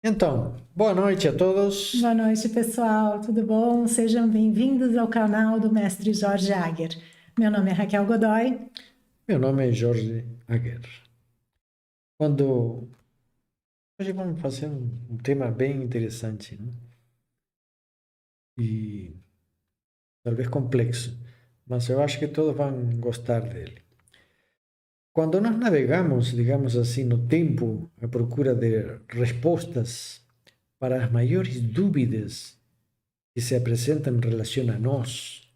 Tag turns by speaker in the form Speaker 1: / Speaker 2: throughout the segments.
Speaker 1: Então, boa noite a todos.
Speaker 2: Boa noite, pessoal. Tudo bom? Sejam bem-vindos ao canal do Mestre Jorge Agher. Meu nome é Raquel Godoy.
Speaker 1: Meu nome é Jorge Aguer. Hoje vamos fazer um tema bem interessante, né? E talvez complexo, mas eu acho que todos vão gostar dele. Quando nós navegamos, digamos assim, no tempo à procura de respostas para as maiores dúvidas que se apresentam em relação a nós,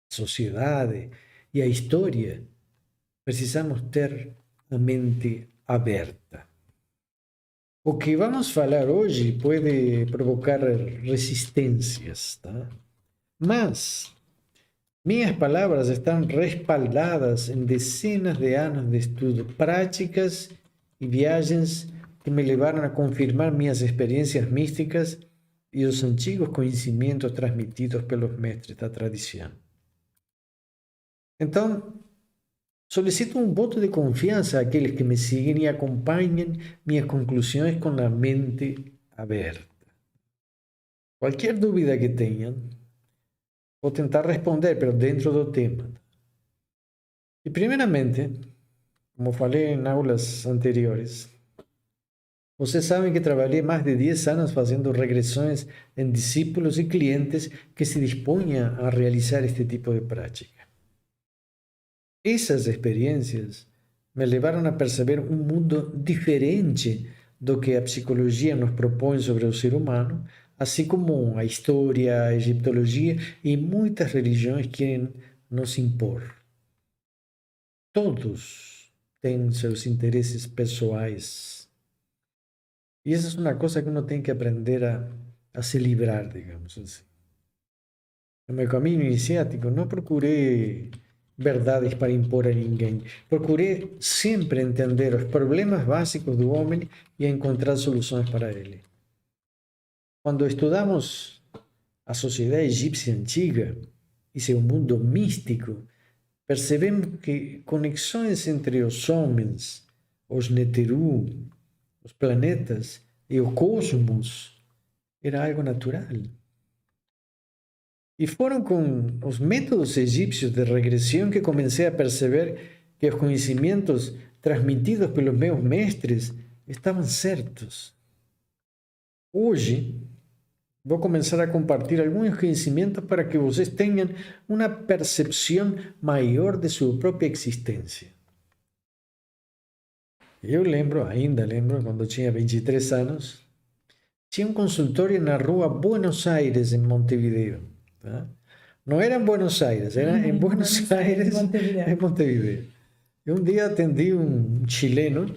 Speaker 1: a sociedade e a história, precisamos ter a mente aberta. O que vamos falar hoje pode provocar resistências, tá? Mas minhas palavras estão respaldadas em dezenas de anos de estudo, práticas e viagens que me levaram a confirmar minhas experiências místicas e os antigos conhecimentos transmitidos pelos mestres da tradição. Então, solicito um voto de confiança àqueles que me seguem e acompanhem minhas conclusões com a mente aberta. Qualquer dúvida que tenham, vou tentar responder, pero dentro do tema. E primeiramente, como falei em aulas anteriores, vocês sabem que trabalhei mais de 10 anos fazendo regressões em discípulos e clientes que se disponham a realizar este tipo de prática. Essas experiências me levaram a perceber um mundo diferente do que a psicologia nos propõe sobre o ser humano, assim como a história, a egiptologia e muitas religiões querem nos impor. Todos têm seus interesses pessoais. E essa é uma coisa que uno tem que aprender a se livrar, digamos assim. No meu caminho iniciático, não procurei verdades para impor a ninguém. Procurei sempre entender os problemas básicos do homem e encontrar soluções para ele. Quando estudamos a sociedade egípcia antiga e seu mundo místico, percebemos que conexões entre os homens, os Neteru, os planetas e o cosmos era algo natural. E foram com os métodos egípcios de regressão que comecei a perceber que os conhecimentos transmitidos pelos meus mestres estavam certos. Hoje, vou começar a compartilhar alguns conhecimentos para que vocês tenham uma percepção maior de sua própria existência. Eu ainda lembro, quando tinha 23 anos, tinha um consultório na rua Buenos Aires, em Montevideo. Tá? Não era em Buenos Aires, era em Buenos Aires, em Montevideo. E um dia atendi um chileno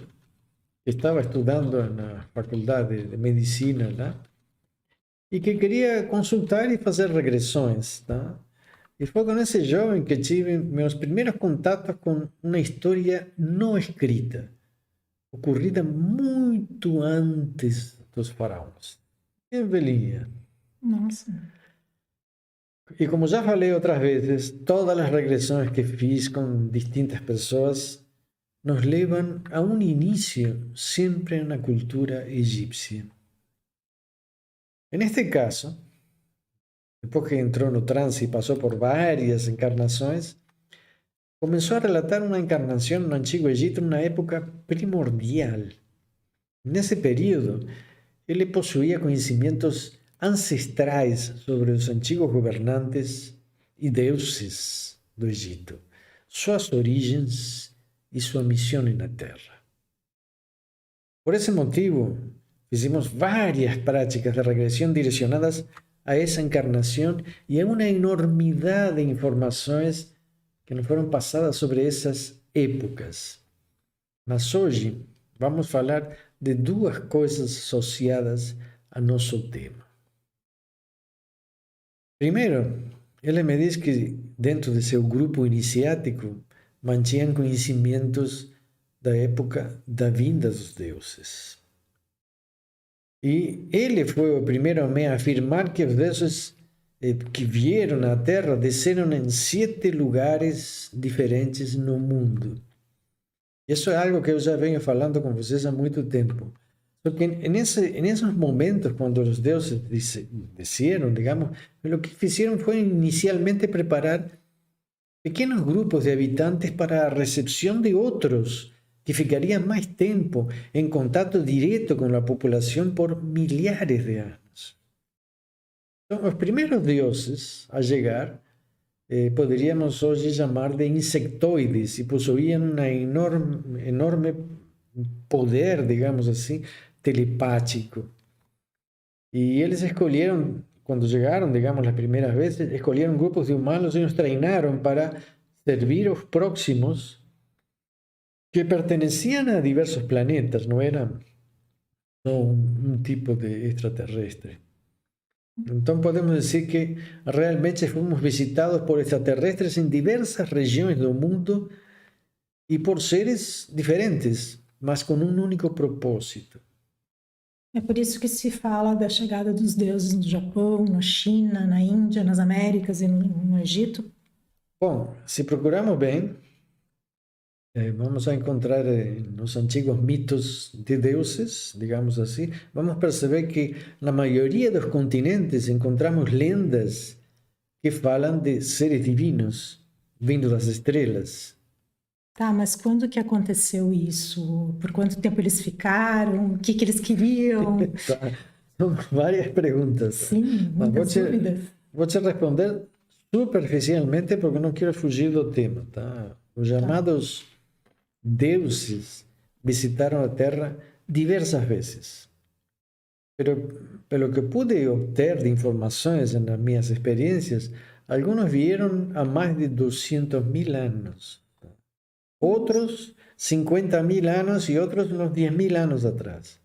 Speaker 1: que estava estudando na faculdade de medicina lá e que queria consultar e fazer regressões. Tá? E foi com esse jovem que tive meus primeiros contatos com uma história não escrita, ocorrida muito antes dos faraós. Bem velhinha.
Speaker 2: Nossa.
Speaker 1: E como já falei outras vezes, todas as regressões que fiz com distintas pessoas nos levam a um início sempre na cultura egípcia. Neste caso, depois que entrou no transe e passou por várias encarnações, começou a relatar uma encarnação no Antigo Egito na época primordial. Nesse período, ele possuía conhecimentos ancestrais sobre os antigos governantes e deuses do Egito, suas origens e sua missão na Terra. Por esse motivo, fizemos várias práticas de regressão direcionadas a essa encarnação e a uma enormidade de informações que nos foram passadas sobre essas épocas. Mas hoje vamos falar de duas coisas associadas a nosso tema. Primeiro, ele me diz que dentro de seu grupo iniciático mantinham conhecimentos da época da vinda dos deuses. E ele foi o primeiro homem a afirmar que os deuses que vieram na Terra desceram em 7 lugares diferentes no mundo. Isso é algo que eu já venho falando com vocês há muito tempo. Só que en esos momentos, cuando los dioses descieron, digamos, lo que hicieron fue inicialmente preparar pequenos grupos de habitantes para la recepción de otros que ficarían más tiempo en contacto directo con la población por millares de años. Son los primeros dioses a llegar, podríamos hoy llamar de insectoides, y poseían un enorme poder, digamos así, telepático. Y ellos escogieron, cuando llegaron, digamos, las primeras veces, escogieron grupos de humanos y los treinaron para servir a los próximos que pertenecían a diversos planetas, no eran un tipo de extraterrestre. Entonces podemos decir que realmente fuimos visitados por extraterrestres en diversas regiones del mundo y por seres diferentes, mas com um único propósito.
Speaker 2: É por isso que se fala da chegada dos deuses no Japão, na China, na Índia, nas Américas e no Egito.
Speaker 1: Bom, se procuramos bem, vamos a encontrar nos antigos mitos de deuses, digamos assim, vamos perceber que na maioria dos continentes encontramos lendas que falam de seres divinos vindo das estrelas.
Speaker 2: Tá, mas quando que aconteceu isso? Por quanto tempo eles ficaram? O que eles queriam?
Speaker 1: Tá. São várias perguntas.
Speaker 2: Sim, muitas dúvidas.
Speaker 1: Vou te responder superficialmente porque não quero fugir do tema, tá? Os chamados deuses visitaram a Terra diversas vezes. Pero pelo que pude obter de informações nas minhas experiências, alguns vieram há mais de 200.000 anos. Otros 50.000 años y otros unos 10.000 años atrás.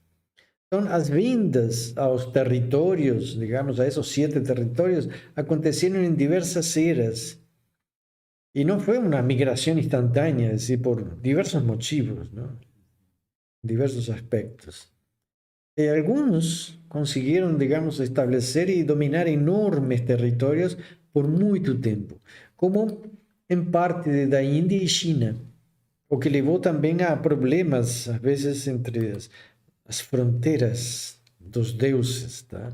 Speaker 1: Son las vindas a los territorios, digamos, a esos 7 territorios, acontecieron en diversas eras. Y no fue una migración instantánea, es decir, por diversos motivos, ¿no? Diversos aspectos. Y algunos consiguieron, digamos, establecer y dominar enormes territorios por mucho tiempo, como en parte de la India y China. O que levou também a problemas, às vezes, entre as fronteiras dos deuses. Tá?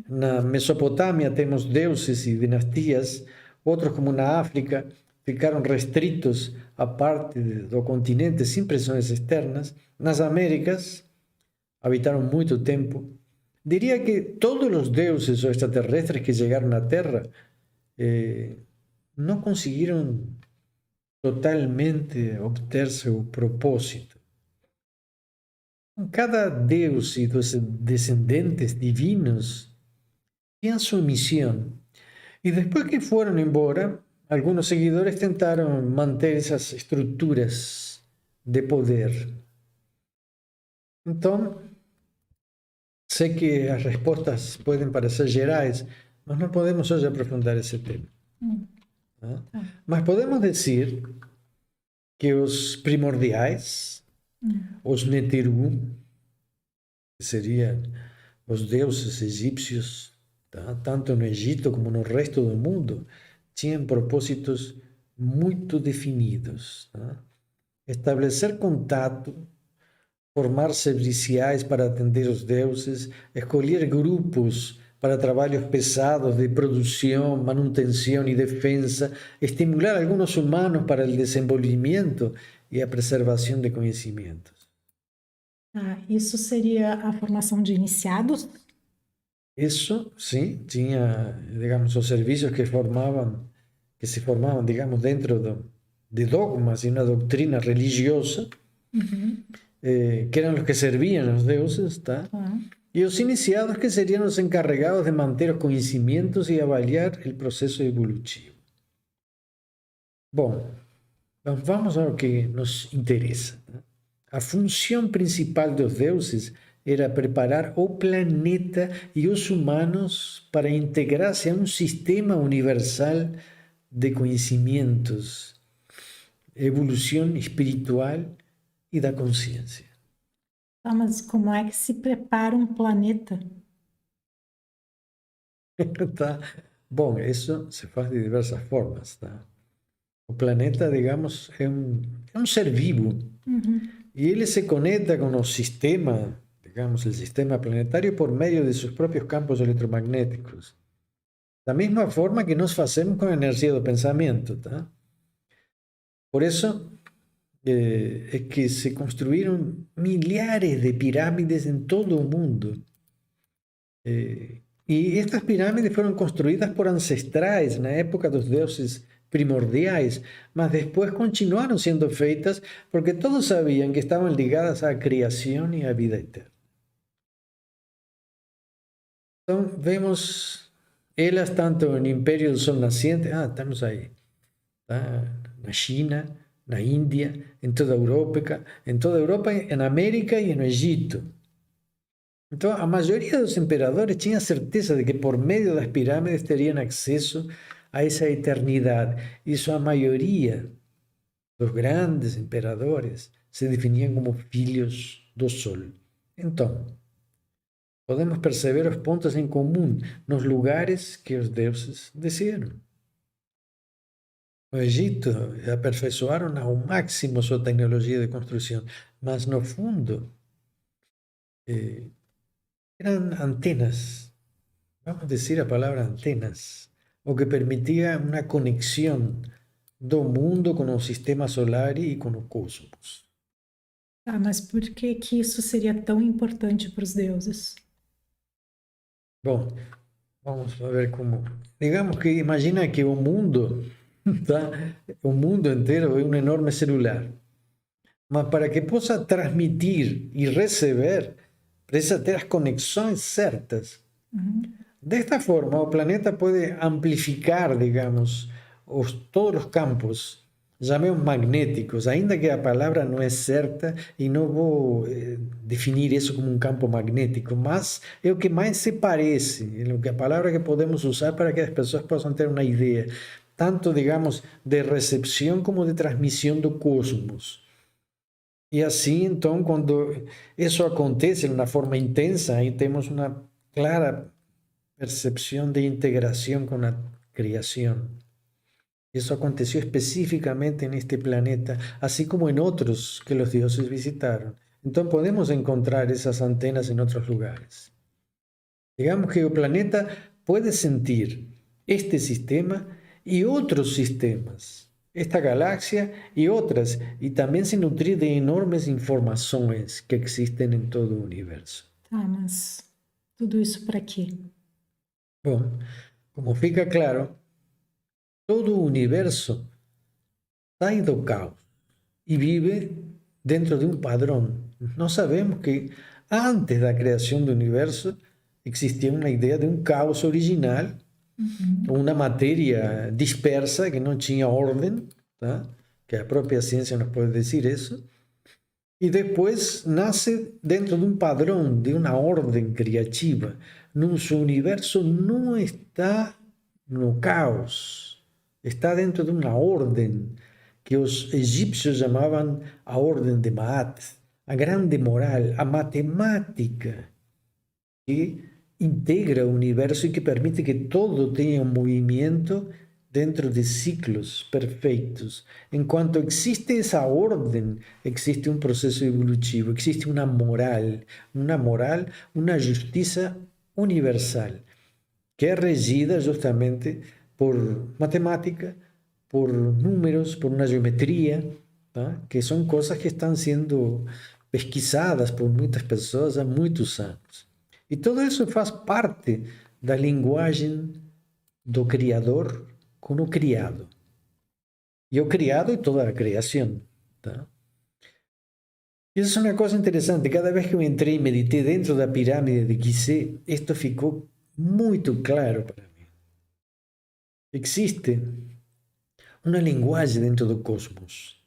Speaker 1: Na Mesopotâmia temos deuses e dinastias, outros, como na África, ficaram restritos à parte do continente sem pressões externas. Nas Américas, habitaram muito tempo. Diria que todos os deuses ou extraterrestres que chegaram à Terra não conseguiram totalmente obter seu propósito. Cada deus e dos descendentes divinos tinham sua missão. E depois que foram embora, alguns seguidores tentaram manter essas estruturas de poder. Então, sei que as respostas podem parecer gerais, mas não podemos hoje aprofundar esse tema. Mas podemos dizer que os primordiais, os Neteru, que seriam os deuses egípcios, tá? Tanto no Egito como no resto do mundo, tinham propósitos muito definidos. Tá? Estabelecer contato, formar serviciais para atender os deuses, escolher grupos para trabalhos pesados de produção, manutenção e defesa, estimular alguns humanos para o desenvolvimento e a preservação de conhecimentos.
Speaker 2: Isso seria a formação de iniciados?
Speaker 1: Isso, sim, tinha, digamos, os serviços que se formavam, digamos, dentro de dogmas e uma doutrina religiosa, que eram os que serviam aos deuses, tá? E os iniciados, que seriam os encarregados de manter os conhecimentos e avaliar o processo evolutivo. Bom, vamos ao que nos interessa. A função principal dos deuses era preparar o planeta e os humanos para integrar-se a um sistema universal de conhecimentos, evolução espiritual e da consciência.
Speaker 2: Mas como é que se prepara um planeta?
Speaker 1: Tá. Bom, isso se faz de diversas formas. Tá? O planeta, digamos, é um ser vivo. E ele se conecta com o sistema, digamos, el sistema planetario por medio de sus propios campos electromagnéticos. Da mesma forma que nós fazemos com a energia do pensamento, tá? Por isso é que se construíram milhares de pirâmides em todo o mundo. E estas pirâmides foram construídas por ancestrais na época dos deuses primordiais, mas depois continuaram sendo feitas porque todos sabiam que estavam ligadas à criação e à vida eterna. Então, vemos elas tanto no Império do Sol Nascente, estamos aí, tá? Na China, na Índia, em toda a Europa, na América e no Egito. Então, a maioria dos imperadores tinha certeza de que por meio das pirâmides teriam acesso a essa eternidade. Isso a maioria dos grandes imperadores se definiam como filhos do Sol. Então, podemos perceber os pontos em comum nos lugares que os deuses desceram. No Egito, aperfeiçoaram ao máximo sua tecnologia de construção, mas no fundo eram antenas, vamos dizer a palavra antenas, o que permitia uma conexão do mundo com o sistema solar e com o cosmos.
Speaker 2: Mas por que que isso seria tão importante para os deuses?
Speaker 1: Bom, vamos ver como. Digamos que imagina que o mundo, tá? O mundo inteiro é um enorme celular. Mas para que possa transmitir e receber, precisa ter as conexões certas. Desta forma, o planeta pode amplificar, digamos, todos os campos, chamemos magnéticos, ainda que a palavra não é certa e não vou definir isso como um campo magnético, mas é o que mais se parece, é a palavra que podemos usar para que as pessoas possam ter uma ideia, tanto, digamos, de recepção como de transmissão do cosmos. E assim, então, quando isso acontece de uma forma intensa, aí temos uma clara percepção de integração com a criação. Isso aconteceu especificamente neste planeta, assim como em outros que os deuses visitaram. Então, podemos encontrar essas antenas em outros lugares. Digamos que o planeta pode sentir este sistema e outros sistemas, esta galáxia e outras, e também se nutrir de enormes informações que existem em todo o universo.
Speaker 2: Mas tudo isso para quê?
Speaker 1: Bom, como fica claro, todo o universo sai do caos e vive dentro de um padrão. Nós sabemos que antes da criação do universo existia uma ideia de um caos original, uma matéria dispersa que não tinha ordem, tá? Que a própria ciência nos pode dizer isso, e depois nasce dentro de um padrão, de uma ordem criativa. Nosso universo não está no caos, está dentro de uma ordem que os egípcios chamavam a ordem de Maat, a grande moral, a matemática que integra o universo e que permite que todo tenha um movimento dentro de ciclos perfeitos. Enquanto existe essa ordem, existe um processo evolutivo, existe uma moral, uma justiça universal, que é regida justamente por matemática, por números, por uma geometria, tá? Que são coisas que estão sendo pesquisadas por muitas pessoas há muitos anos. E tudo isso faz parte da linguagem do Criador com o criado. E o criado é toda a criação. Tá? Isso é uma coisa interessante. Cada vez que eu entrei e meditei dentro da pirâmide de Gizeh, isto ficou muito claro para mim. Existe uma linguagem dentro do cosmos,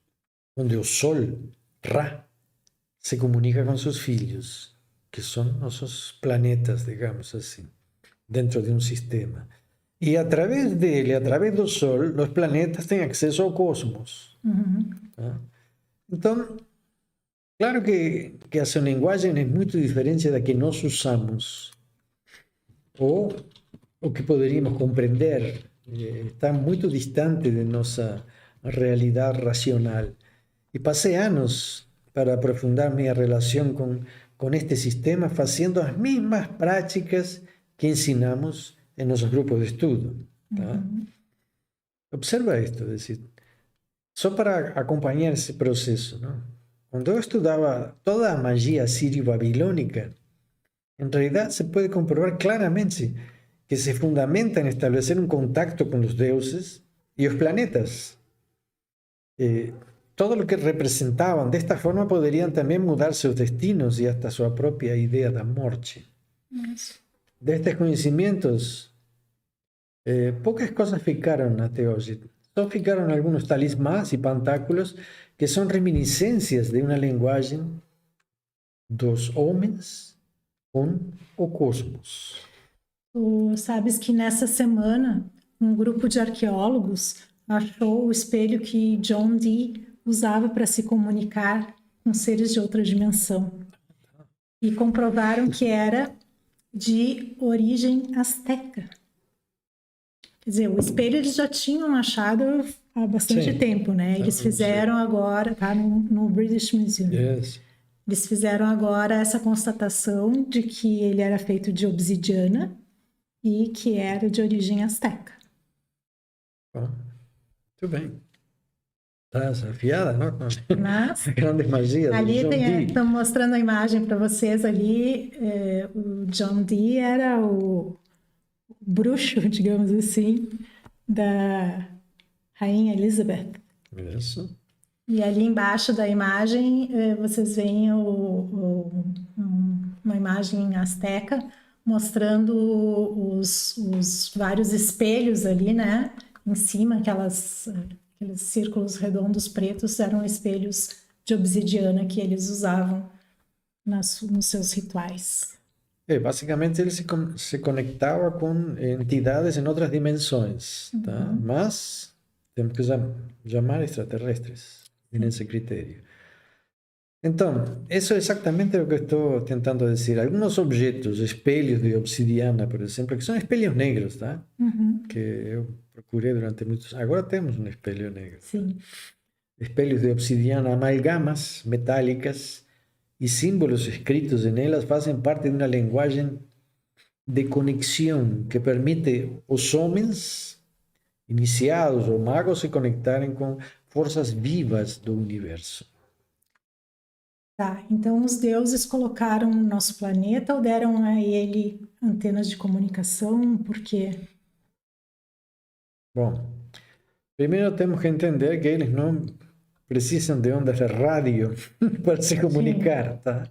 Speaker 1: onde o Sol, Ra, se comunica com seus filhos, que são nossos planetas, digamos assim, dentro de um sistema. E através dele, através do Sol, os planetas têm acesso ao cosmos. Tá? Então, claro que a sua linguagem é muito diferente da que nós usamos, ou o que poderíamos compreender, está muito distante de nossa realidade racional. E passei anos para aprofundar minha relação com com este sistema fazendo as mesmas práticas que ensinamos em nossos grupos de estudo. Tá? Observa isto, é decir, só para acompanhar esse processo, não? Quando eu estudava toda a magia sírio-babilônica, em realidade se pode comprovar claramente que se fundamenta em estabelecer um contacto com os deuses e os planetas. Todo o que representavam desta forma poderiam também mudar seus destinos e até sua própria ideia da morte. Destes conhecimentos, poucas coisas ficaram até hoje. Só ficaram alguns talismãs e pantáculos que são reminiscências de uma linguagem dos homens com o cosmos.
Speaker 2: Tu sabes que nessa semana um grupo de arqueólogos achou o espelho que John Dee usava para se comunicar com seres de outra dimensão e comprovaram que era de origem asteca. Quer dizer, o espelho eles já tinham achado há bastante tempo, né? Eles fizeram agora, tá no British Museum.
Speaker 1: Yes.
Speaker 2: Eles fizeram agora essa constatação de que ele era feito de obsidiana e que era de origem asteca.
Speaker 1: Bom, muito bem. Está desafiada, não?
Speaker 2: Mas,
Speaker 1: a grande magia
Speaker 2: ali
Speaker 1: do John Dee.
Speaker 2: estamos mostrando a imagem para vocês ali. O John Dee era o bruxo, digamos assim, da Rainha Elizabeth.
Speaker 1: Isso.
Speaker 2: E ali embaixo da imagem vocês veem uma imagem asteca mostrando os vários espelhos ali, né? Em cima, aqueles círculos redondos pretos eram espelhos de obsidiana que eles usavam nos seus rituais.
Speaker 1: Basicamente ele se conectava com entidades em outras dimensões, tá? Mas temos que chamar extraterrestres nesse critério. Então, isso é exatamente o que estou tentando dizer. Alguns objetos, espelhos de obsidiana, por exemplo, que são espelhos negros, tá? Que eu procurei durante muitos anos. Agora temos um espelho negro.
Speaker 2: Sim.
Speaker 1: Espelhos de obsidiana, amalgamas metálicas e símbolos escritos nelas fazem parte de uma linguagem de conexão que permite aos homens iniciados ou magos se conectarem com forças vivas do universo.
Speaker 2: Tá, então os deuses colocaram no nosso planeta ou deram a ele antenas de comunicação? Por quê?
Speaker 1: Bom, primeiro temos que entender que eles não precisam de ondas de rádio para se comunicar, tá?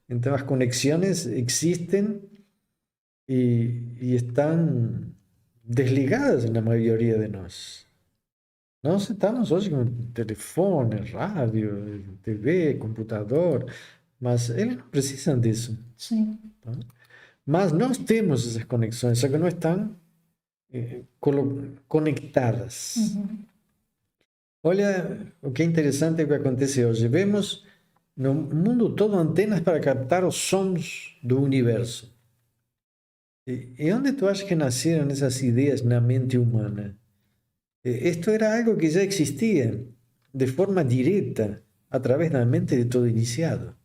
Speaker 1: Então as conexões existem e estão desligadas na maioria de nós. Nós estamos hoje com telefone, rádio, TV, computador, mas eles não precisam disso.
Speaker 2: Sim.
Speaker 1: Tá? Mas nós temos essas conexões, só que não estão conectadas. Olha o que é interessante o que acontece hoje. Vemos no mundo todo antenas para captar os sons do universo. E onde tu achas que nasceram essas ideias na mente humana? Esto era algo que já existia de forma direta através da mente de todo iniciado.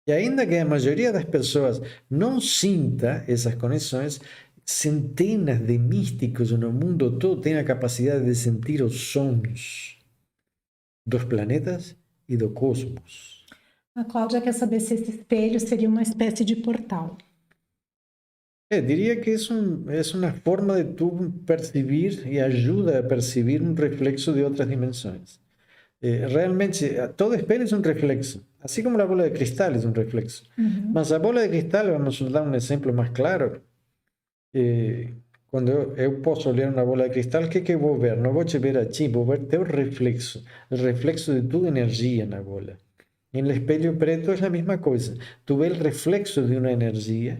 Speaker 1: E ainda que a maioria das pessoas não sinta essas conexões, centenas de místicos no mundo todo têm a capacidade de sentir os sons dos planetas e do cosmos.
Speaker 2: A Cláudia quer saber se esse espelho seria uma espécie de portal.
Speaker 1: Diria que é uma forma de tu perceber e ajuda a perceber um reflexo de outras dimensões. Realmente, todo espelho é um reflexo, assim como a bola de cristal é um reflexo. Mas a bola de cristal, vamos dar um exemplo mais claro. Quando eu posso olhar uma bola de cristal, o que eu vou ver? Não vou te ver a ti, vou ver teu reflexo, o reflexo de tua energia na bola. Em espelho preto é a mesma coisa. Tu vês o reflexo de uma energia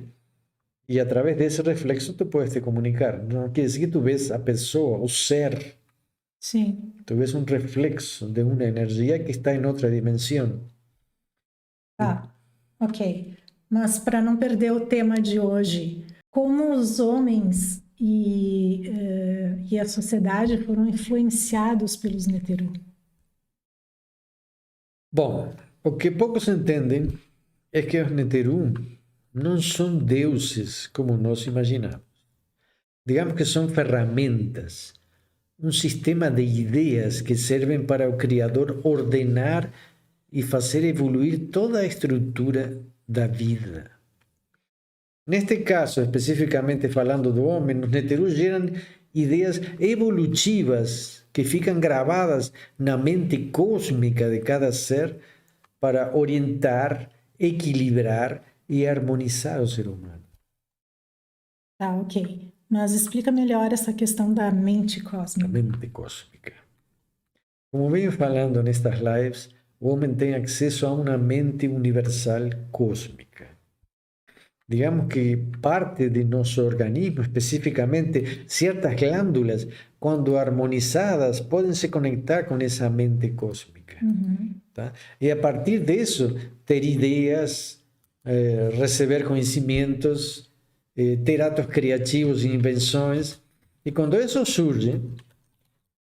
Speaker 1: e através desse reflexo tu puedes te comunicar. Não quer dizer que tu vês a pessoa, o ser.
Speaker 2: Sim.
Speaker 1: Tu vês um reflexo de uma energia que está em outra dimensão.
Speaker 2: Tá, ok. Mas para não perder o tema de hoje, como os homens e a sociedade foram influenciados pelos Neteru?
Speaker 1: Bom, o que poucos entendem es que los Neteru no son deuses como nos imaginamos. Digamos que son ferramentas, un sistema de ideas que servem para o Criador ordenar e fazer evoluir toda a estrutura da vida. Neste caso, especificamente falando do homem, os Neterus geram ideias evolutivas que ficam gravadas na mente cósmica de cada ser para orientar, equilibrar e harmonizar o ser humano.
Speaker 2: Tá, ok. Mas explica melhor essa questão da mente
Speaker 1: A
Speaker 2: cósmica.
Speaker 1: mente cósmica. Como venho falando nestas lives, o homem tem acesso a uma mente universal cósmica. Digamos que parte de nosso organismo, especificamente certas glândulas, quando harmonizadas, podem se conectar com essa mente cósmica. Tá? E a partir disso, ter ideias, receber conhecimentos, ter atos criativos e invenções. E quando isso surge,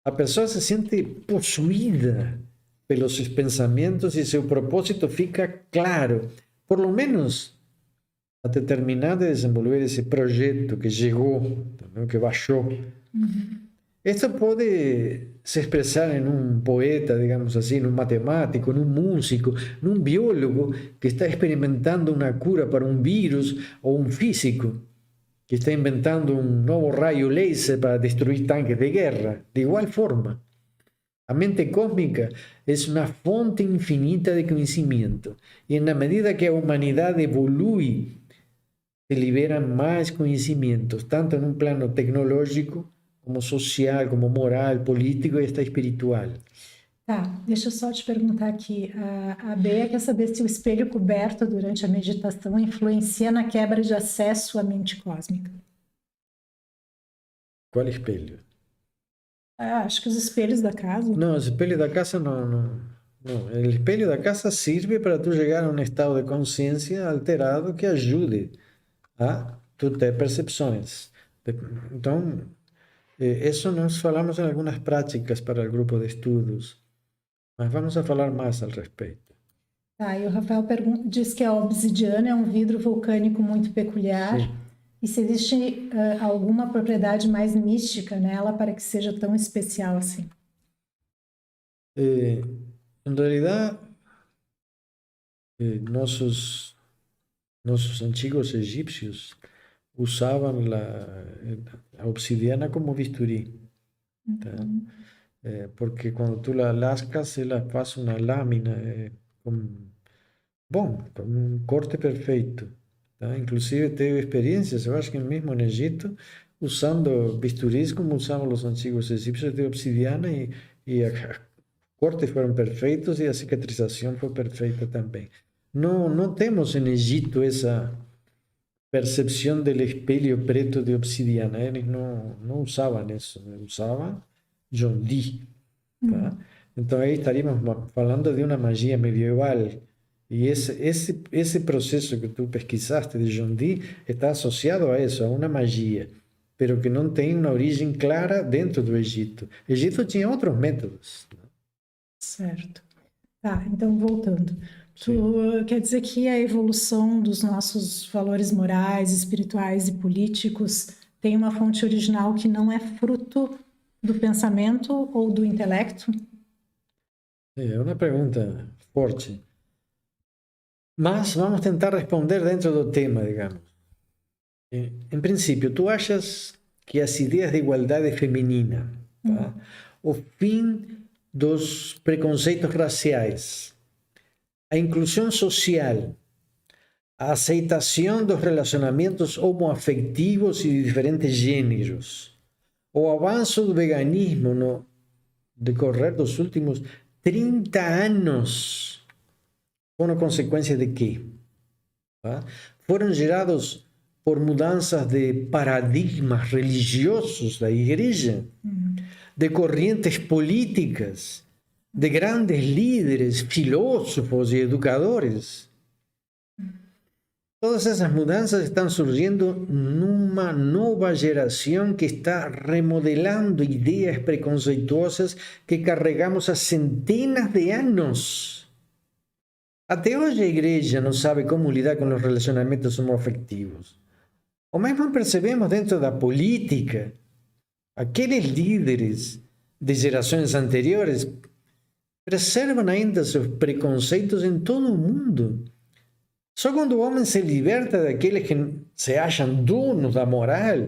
Speaker 1: a pessoa se sente possuída pelos seus pensamentos e seu propósito fica claro. Por lo menos até terminar de desenvolver esse projeto que chegou, que baixou. Esto pode se expressar em um poeta, digamos assim, num matemático, num músico, num biólogo que está experimentando uma cura para um vírus, ou um físico que está inventando um novo raio laser para destruir tanques de guerra. De igual forma, a mente cósmica é uma fonte infinita de conhecimento. E na medida que a humanidade evolui, se liberan mais conhecimentos, tanto em um plano tecnológico, como social, como moral, político e até espiritual.
Speaker 2: Tá, deixa eu só te perguntar aqui. A Bea quer saber se o espelho coberto durante a meditação influencia na quebra de acesso à mente cósmica.
Speaker 1: Qual espelho?
Speaker 2: Acho que os espelhos da casa.
Speaker 1: Não, o espelho da casa não. O espelho da casa serve para tu chegar a um estado de consciência alterado que ajude a tu ter percepções. Então, isso nós falamos em algumas práticas para o grupo de estudos, mas vamos a falar mais ao respeito.
Speaker 2: Tá, e o Rafael diz que a obsidiana é um vidro vulcânico muito peculiar.
Speaker 1: Sim.
Speaker 2: E se existe alguma propriedade mais mística nela para que seja tão especial assim?
Speaker 1: Em realidade, nossos antigos egípcios usavam a obsidiana como bisturi, tá? Porque quando tu la lascas, ela faz uma lâmina com um corte perfeito. Tá? Inclusive teve experiências, eu acho que mesmo no Egito, usando bisturis como usavam os antigos egípcios de obsidiana e os cortes foram perfeitos e a cicatrização foi perfeita também. Não temos em Egito essa percepção do espelho preto de obsidiana. Eles não usavam isso, usavam John Dee. Tá? Então aí estaríamos falando de uma magia medieval. E esse processo que tu pesquisaste de John Dee está associado a isso, a uma magia, pero que não tem uma origem clara dentro do Egito. O Egito tinha outros métodos.
Speaker 2: Certo. Tá, então voltando. Tu quer dizer que a evolução dos nossos valores morais, espirituais e políticos tem uma fonte original que não é fruto do pensamento ou do intelecto?
Speaker 1: É uma pergunta forte. Mas vamos tentar responder dentro do tema, digamos. Em princípio, tu achas que as ideias de igualdade feminina, tá? O fim dos preconceitos raciais, a inclusão social, a aceitação dos relacionamentos homoafetivos e de diferentes gêneros, o avanço do veganismo no decorrer dos últimos 30 anos, foram consequência de quê? Tá? Foram gerados por mudanças de paradigmas religiosos da igreja, de correntes políticas, de grandes líderes, filósofos e educadores. Todas essas mudanças estão surgindo numa nova geração que está remodelando ideias preconceituosas que carregamos há centenas de anos. Até hoje a igreja não sabe como lidar com os relacionamentos homoafetivos. Ou mesmo percebemos dentro da política, aqueles líderes de gerações anteriores preservam ainda seus preconceitos em todo o mundo. Só quando o homem se liberta daqueles que se acham donos da moral,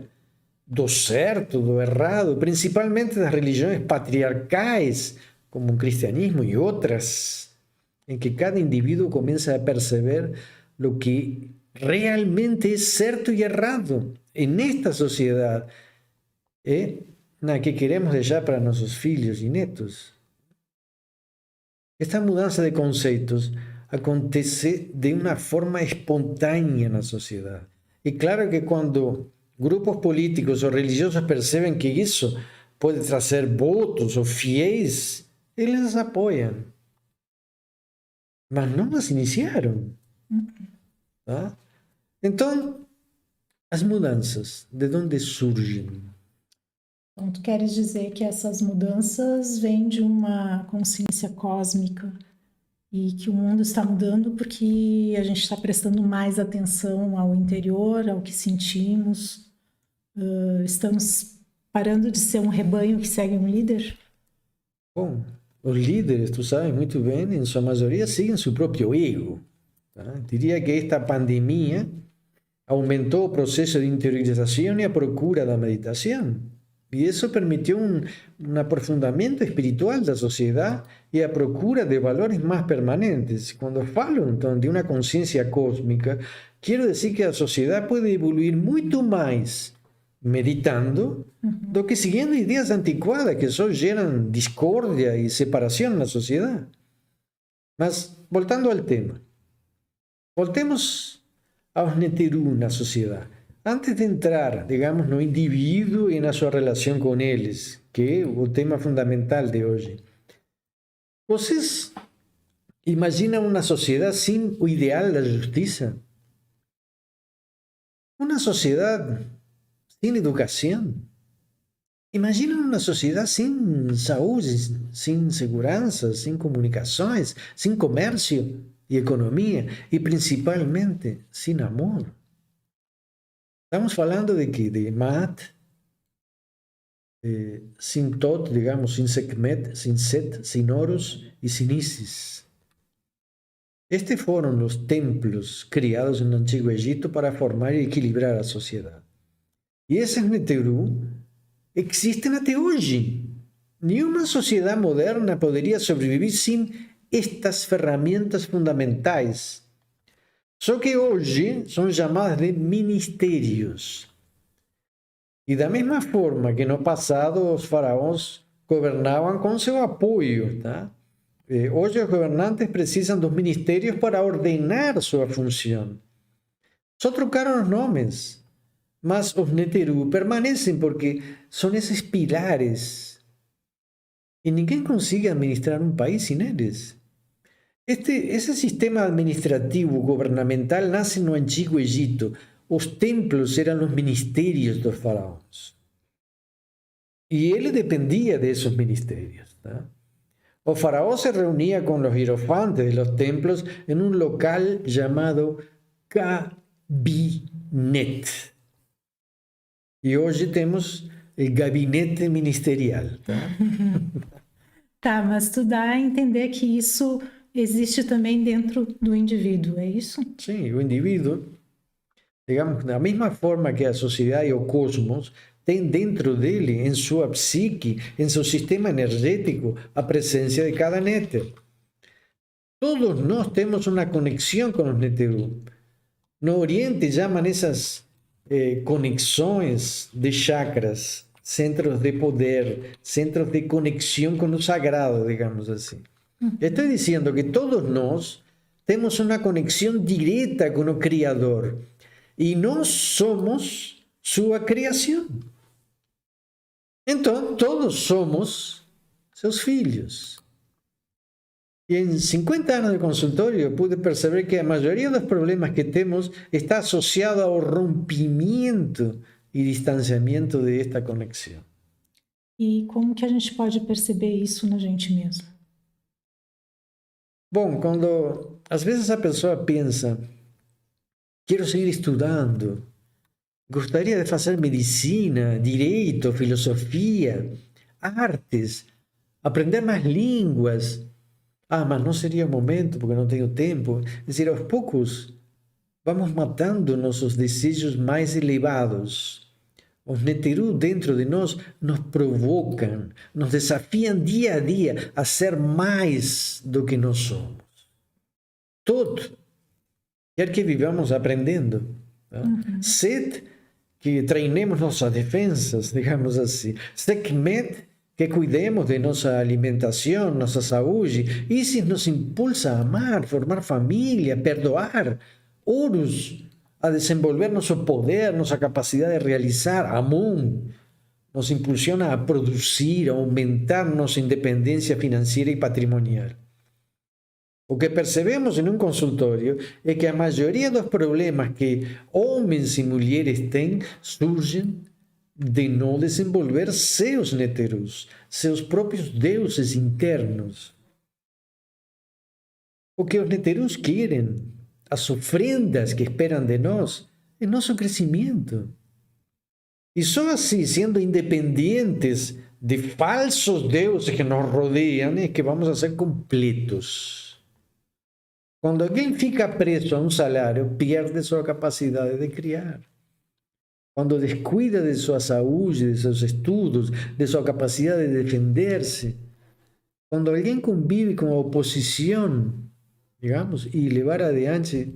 Speaker 1: do certo, do errado, principalmente das religiões patriarcais, como o cristianismo e outras, em que cada indivíduo começa a perceber o que realmente é certo e errado nesta sociedade na que queremos deixar para nossos filhos e netos. Esta mudança de conceitos acontece de uma forma espontânea na sociedade. E claro que quando grupos políticos ou religiosos percebem que isso pode trazer votos ou fiéis, eles apoiam. Mas não as iniciaram. Tá? Então, as mudanças, de onde surgem?
Speaker 2: Então, tu queres dizer que essas mudanças vêm de uma consciência cósmica e que o mundo está mudando porque a gente está prestando mais atenção ao interior, ao que sentimos. Estamos parando de ser um rebanho que segue um líder?
Speaker 1: Bom, os líderes, tu sabes muito bem, em sua maioria seguem seu próprio ego. Tá? Diria que esta pandemia aumentou o processo de interiorização e a procura da meditação. E isso permitiu um aprofundamento espiritual da sociedade e a procura de valores mais permanentes. Quando falo, então, de uma consciência cósmica, quero dizer que a sociedade pode evoluir muito mais meditando do que seguindo ideias antiquadas que só geram discórdia e separação na sociedade. Mas, voltando ao tema, voltemos aos neteru na sociedade. Antes de entrar, digamos, no indivíduo e na sua relação com eles, que é o tema fundamental de hoje, vocês imaginam uma sociedade sem o ideal da justiça? Uma sociedade sem educação? Imagina uma sociedade sem saúde, sem segurança, sem comunicações, sem comércio e economia e principalmente sem amor. Estamos falando de quê? De Maat, sem Tot, digamos, sem Sekhmet, sem Set, sem Horus e sem Isis. Estes foram os templos criados no Antigo Egito para formar e equilibrar a sociedade. E esses neteru existem até hoje. Nenhuma sociedade moderna poderia sobreviver sem estas ferramentas fundamentais. Só que hoje são chamadas de ministérios. E da mesma forma que no passado os faraós governavam com seu apoio, tá? Hoje os governantes precisam dos ministérios para ordenar sua função. Só trocaram os nomes, mas os neteru permanecem porque são esses pilares. E ninguém consegue administrar um país sem eles. Esse sistema administrativo governamental nasce no Antigo Egito. Os templos eram os ministérios dos faraós. E ele dependia desses ministérios. Tá? O faraó se reunia com os hierofantes dos templos em um local chamado gabinete. E hoje temos o gabinete ministerial. Tá?
Speaker 2: Tá, mas tu dá a entender que isso existe também dentro do indivíduo, é isso?
Speaker 1: Sim, o indivíduo, digamos, da mesma forma que a sociedade e o cosmos, tem dentro dele, em sua psique, em seu sistema energético, a presença de cada néter. Todos nós temos uma conexão com os neteru. No Oriente chamam essas conexões de chakras, centros de poder, centros de conexão com o sagrado, digamos assim. Estou dizendo que todos nós temos uma conexão direta com o Criador e nós somos sua criação. Então, todos somos seus filhos. E em 50 anos de consultório, eu pude perceber que a maioria dos problemas que temos está associada ao rompimento e distanciamento desta conexão.
Speaker 2: E como que a gente pode perceber isso na gente mesmo?
Speaker 1: Bom, quando às vezes a pessoa pensa, quero seguir estudando, gostaria de fazer medicina, direito, filosofia, artes, aprender mais línguas. Ah, mas não seria o momento porque não tenho tempo. É dizer, aos poucos, vamos matando nossos desejos mais elevados. Os neteru dentro de nós nos provocam, nos desafiam dia a dia a ser mais do que nós somos. Todo. Quer que vivamos aprendendo. Tá? Set, que treinemos nossas defensas, digamos assim. Sekmet, que cuidemos de nossa alimentação, nossa saúde. Isis nos impulsa a amar, formar família, perdoar. Horus, a desenvolver nosso poder, nossa capacidade de realizar. Amun, nos impulsiona a produzir, a aumentar nossa independência financeira e patrimonial. O que percebemos em um consultório é que a maioria dos problemas que homens e mulheres têm surgem de não desenvolver seus neterus, seus próprios deuses internos. O que os neterus querem, as ofrendas que esperam de nós, é nosso crescimento. E só assim, sendo independentes de falsos deuses que nos rodeiam, é que vamos a ser completos. Quando alguém fica preso a um salário, perde sua capacidade de criar. Quando descuida de sua saúde, de seus estudos, de sua capacidade de defender-se, quando alguém convive com a oposição, digamos, e levar adiante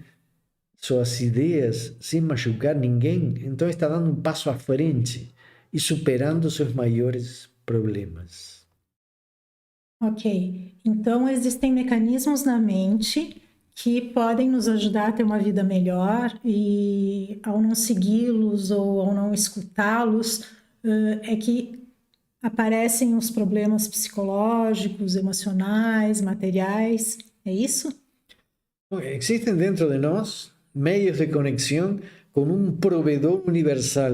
Speaker 1: suas ideias sem machucar ninguém, então está dando um passo à frente e superando seus maiores problemas.
Speaker 2: Ok, então existem mecanismos na mente que podem nos ajudar a ter uma vida melhor e ao não segui-los ou ao não escutá-los, é que aparecem os problemas psicológicos, emocionais, materiais, é isso?
Speaker 1: Existem dentro de nós meios de conexão com um provedor universal,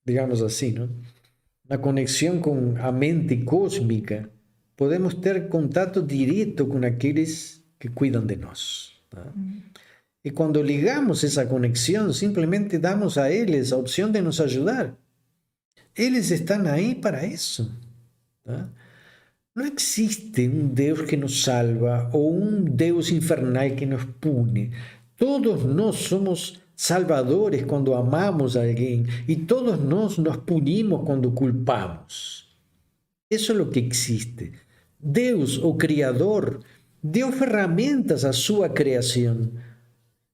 Speaker 1: digamos assim, não? Na conexão com a mente cósmica, podemos ter contato direto com aqueles que cuidam de nós. Tá? E quando ligamos essa conexão, simplesmente damos a eles a opção de nos ajudar. Eles estão aí para isso. Tá? Não existe um Deus que nos salva ou um Deus infernal que nos pune. Todos nós somos salvadores quando amamos a alguém e todos nós nos punimos quando culpamos. Isso é o que existe. Deus, o Criador, deu ferramentas à sua criação.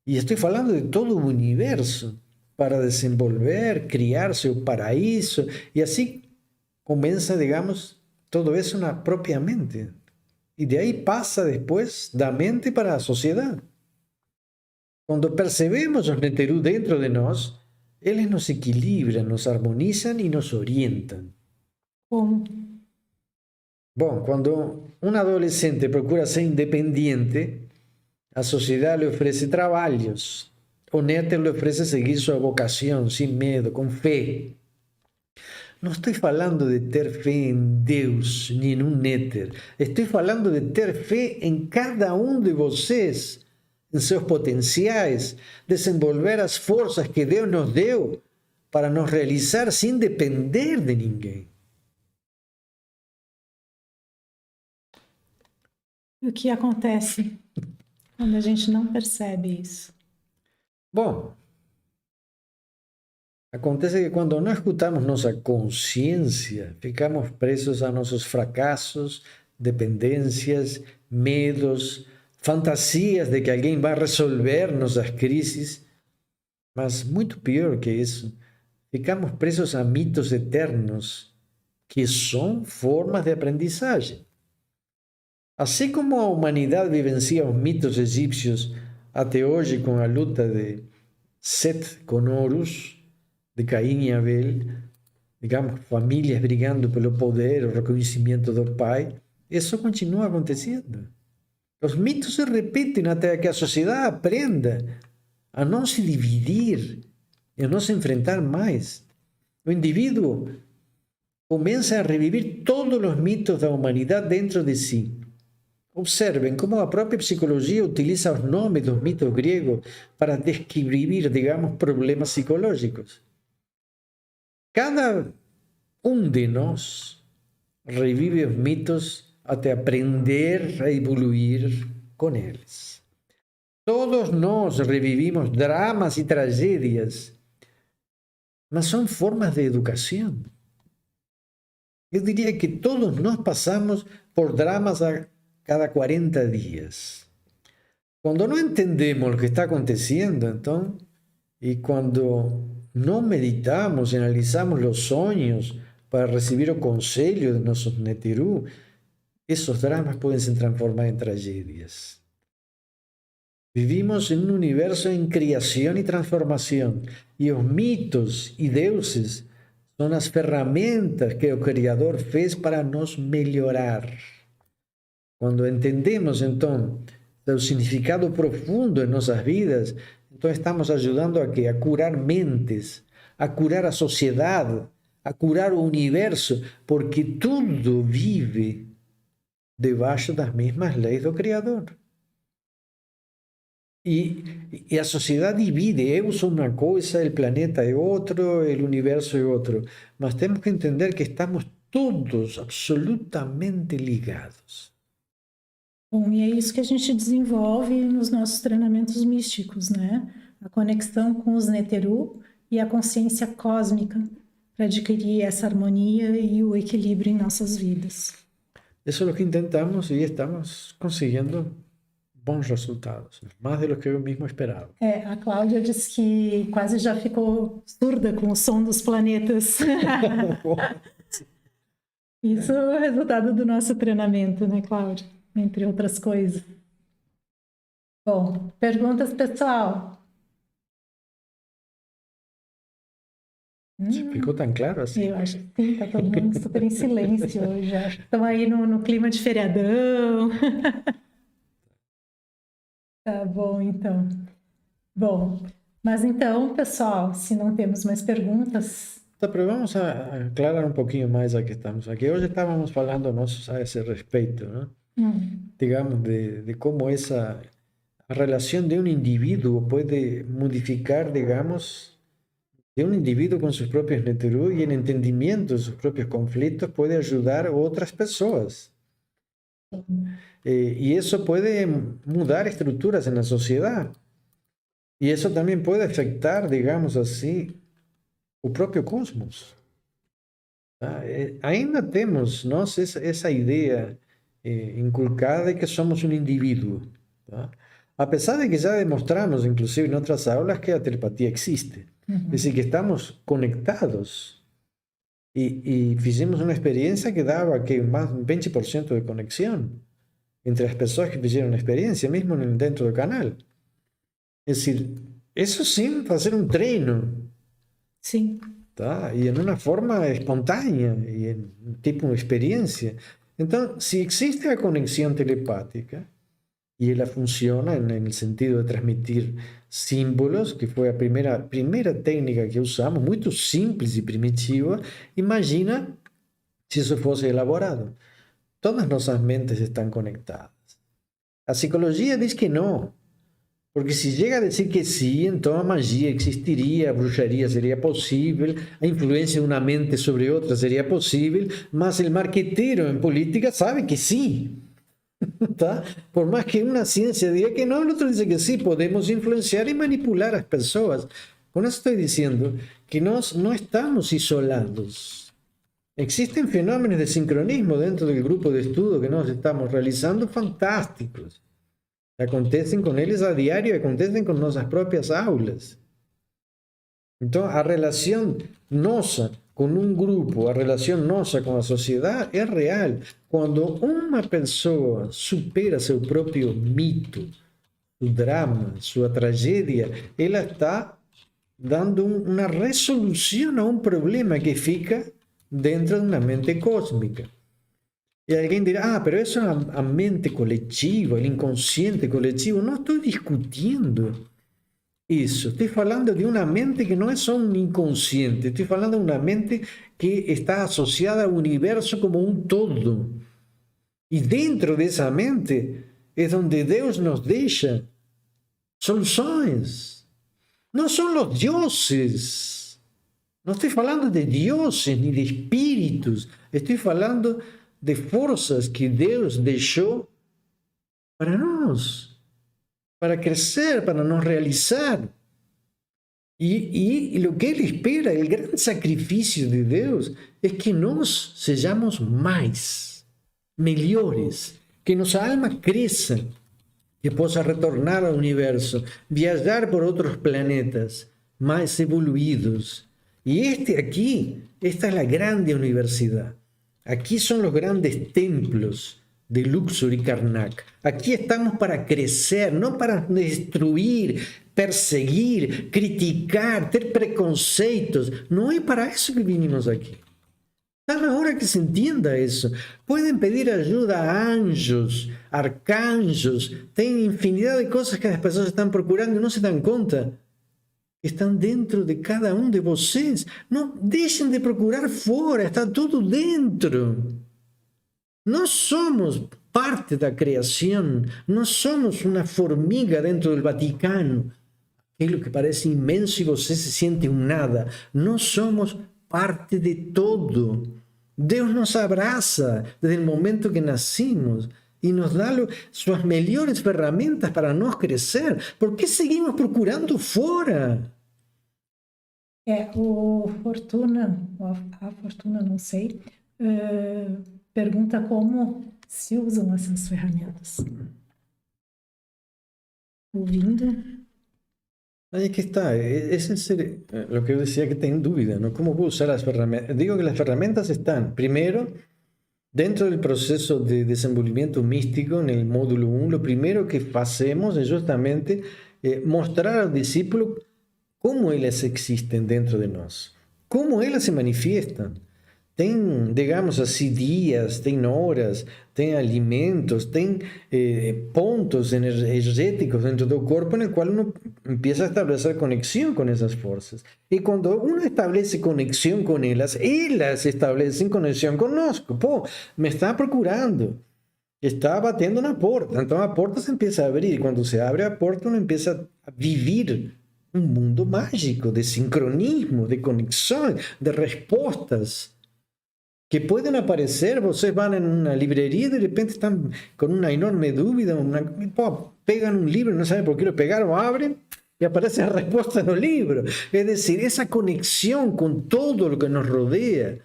Speaker 1: E estou falando de todo o universo para desenvolver, criar seu paraíso. E assim começa, digamos, todo isso na própria mente. E de aí passa depois da mente para a sociedade. Quando percebemos os neteru dentro de nós, eles nos equilibram, nos harmonizam e nos orientam.
Speaker 2: Como?
Speaker 1: Bom, quando um adolescente procura ser independente, a sociedade lhe oferece trabalhos. O néter lhe oferece seguir sua vocação, sem medo, com fé. Não estou falando de ter fé em Deus, nem em um néter. Estou falando de ter fé em cada um de vocês, em seus potenciais, desenvolver as forças que Deus nos deu para nos realizar sem depender de ninguém.
Speaker 2: O que acontece quando a gente não percebe isso?
Speaker 1: Bom, acontece que quando não escutamos nossa consciência, ficamos presos a nossos fracassos, dependências, medos, fantasias de que alguém vai resolver nossas crises. Mas muito pior que isso, ficamos presos a mitos eternos, que são formas de aprendizagem. Assim como a humanidade vivencia os mitos egípcios até hoje com a luta de Set com Horus, de Caim e Abel, digamos, famílias brigando pelo poder, o reconhecimento do pai, isso continua acontecendo. Os mitos se repetem até que a sociedade aprenda a não se dividir e a não se enfrentar mais. O indivíduo começa a reviver todos os mitos da humanidade dentro de si. Observen cómo a própria psicologia utiliza os nomes dos mitos gregos para descrever, digamos, problemas psicológicos. Cada um de nós revive os mitos até aprender a evoluir com eles. Todos nós revivimos dramas e tragédias, mas são formas de educação. Eu diria que todos nós passamos por dramas a cada 40 dias. Quando não entendemos o que está acontecendo, então, e quando não meditamos, analisamos os sonhos para receber o conselho de nossos neteru, esses dramas podem se transformar em tragédias. Vivimos em um universo em criação e transformação, e os mitos e deuses são as ferramentas que o Criador fez para nos melhorar. Quando entendemos, então, o significado profundo em nossas vidas, então estamos ajudando a quê? A curar mentes, a curar a sociedade, a curar o universo, porque tudo vive debaixo das mesmas leis do Criador. E a sociedade divide, eu sou uma coisa, o planeta é outro, o universo é outro. Mas temos que entender que estamos todos absolutamente ligados.
Speaker 2: Bom, e é isso que a gente desenvolve nos nossos treinamentos místicos, né? A conexão com os neteru e a consciência cósmica para adquirir essa harmonia e o equilíbrio em nossas vidas.
Speaker 1: Isso é o que tentamos e estamos conseguindo bons resultados, mais do que eu mesmo esperava.
Speaker 2: A Cláudia disse que quase já ficou surda com o som dos planetas. Isso é o resultado do nosso treinamento, né, Cláudia? Entre outras coisas. Bom, perguntas, pessoal?
Speaker 1: Ficou tão claro assim?
Speaker 2: Eu acho que sim, tá todo mundo super em silêncio hoje. Acho que estão aí no clima de feriadão. Tá bom, então. Bom, mas então, pessoal, se não temos mais perguntas...
Speaker 1: Tá, pero vamos a aclarar um pouquinho mais a que estamos aqui. Hoje estávamos falando a esse respeito, né? Digamos, de como essa a relação de um indivíduo pode modificar, digamos, de um indivíduo com seus próprios neteru e em entendimento de seus próprios conflitos pode ajudar outras pessoas. E isso pode mudar estruturas na sociedade. E isso também pode afetar, digamos assim, o próprio cosmos. Tá? Ainda temos nós essa ideia inculcada de que somos um indivíduo. Tá? Apesar de que já demonstramos, inclusive em outras aulas, que a telepatia existe. É decir, que estamos conectados. E fizemos uma experiência que dava que mais de 20% de conexão entre as pessoas que fizeram a experiência, mesmo dentro do canal. É decir, isso sim, fazer um treino.
Speaker 2: Sim.
Speaker 1: Tá? E em uma forma espontânea, e em tipo uma experiência. Então, se existe a conexão telepática, e ela funciona no sentido de transmitir símbolos, que foi a primeira técnica que usamos, muito simples e primitiva, imagina se isso fosse elaborado. Todas nossas mentes estão conectadas. A psicologia diz que não, porque se chega a dizer que sim, então a magia existiria, a bruxaria seria possível, a influência de uma mente sobre outra seria possível, mas o marqueteiro em política sabe que sim. Tá? Por mais que uma ciência diga que não, o outro diz que sim, podemos influenciar e manipular as pessoas. Com isso estou dizendo que nós não estamos isolados. Existem fenômenos de sincronismo dentro do grupo de estudo que nós estamos realizando fantásticos. Acontecem com eles a diário, acontecem com nossas próprias aulas. Então, a relação nossa com um grupo, a relação nossa com a sociedade é real. Quando uma pessoa supera seu próprio mito, o drama, sua tragédia, ela está dando uma resolução a um problema que fica dentro de uma mente cósmica. E alguém dirá, pero isso é a mente coletiva, o inconsciente coletivo. Não estou discutindo isso. Estou falando de uma mente que não é só um inconsciente. Estou falando de uma mente que está associada ao universo como um todo. Y dentro de esa mente es donde Dios nos deja soluciones. No son los dioses. No estoy hablando de dioses ni de espíritus. Estoy hablando de fuerzas que Dios dejó para nós, para crecer, para nos realizar. Y lo que Él espera, el gran sacrificio de Dios, es que nós sejamos mais, melhores, que nossa alma cresça, que possa retornar ao universo, viajar por outros planetas mais evoluídos. Y esta es la grande universidad. Aquí son los grandes templos de Luxor y Karnak. Aquí estamos para crecer, no para destruir, perseguir, criticar, ter preconceitos. No es para eso que vinimos aquí. Está na hora que se entienda eso. Pueden pedir ayuda a anjos, arcanjos. Tem infinidad de cosas que las personas están procurando y no se dan cuenta. Están dentro de cada um de vocês. Não deixem de procurar fora, está tudo dentro. Nós somos parte da criação, nós somos uma formiga dentro do Vaticano. Aquilo que parece imenso e você se sente um nada. Nós somos parte de todo. Deus nos abraça desde o momento que nascimos e nos dá suas melhores ferramentas para nós crescer. Por que seguimos procurando fora?
Speaker 2: O Fortuna, a Fortuna, não sei, pergunta como se usam essas ferramentas. Ouvindo.
Speaker 1: Ahí que está, ese es lo que yo decía que tengo duda, ¿no? ¿Cómo puedo usar las herramientas? Digo que las herramientas están, primero, dentro del proceso de desenvolvimiento místico, en el módulo 1, lo primero que hacemos es justamente mostrar al discípulo cómo ellas existen dentro de nosotros, cómo ellas se manifiestan. Tem, digamos assim, dias, tem horas, tem alimentos, tem pontos energéticos dentro do corpo no qual uno empieza a establecer conexión con esas fuerzas. Y cuando uno establece conexión con ellas establecen conexión connosco. Pô, me está procurando, está batendo na porta. Então a porta se empieza a abrir. Y cuando se abre a porta, uno empieza a vivir un mundo mágico de sincronismo, de conexión, de respostas que pueden aparecer. Vocês van en una librería y de repente están con una enorme duda, pegan un libro, no saben por qué lo pegaron, abren y aparece la respuesta en el libro. Es decir, esa conexión con todo lo que nos rodea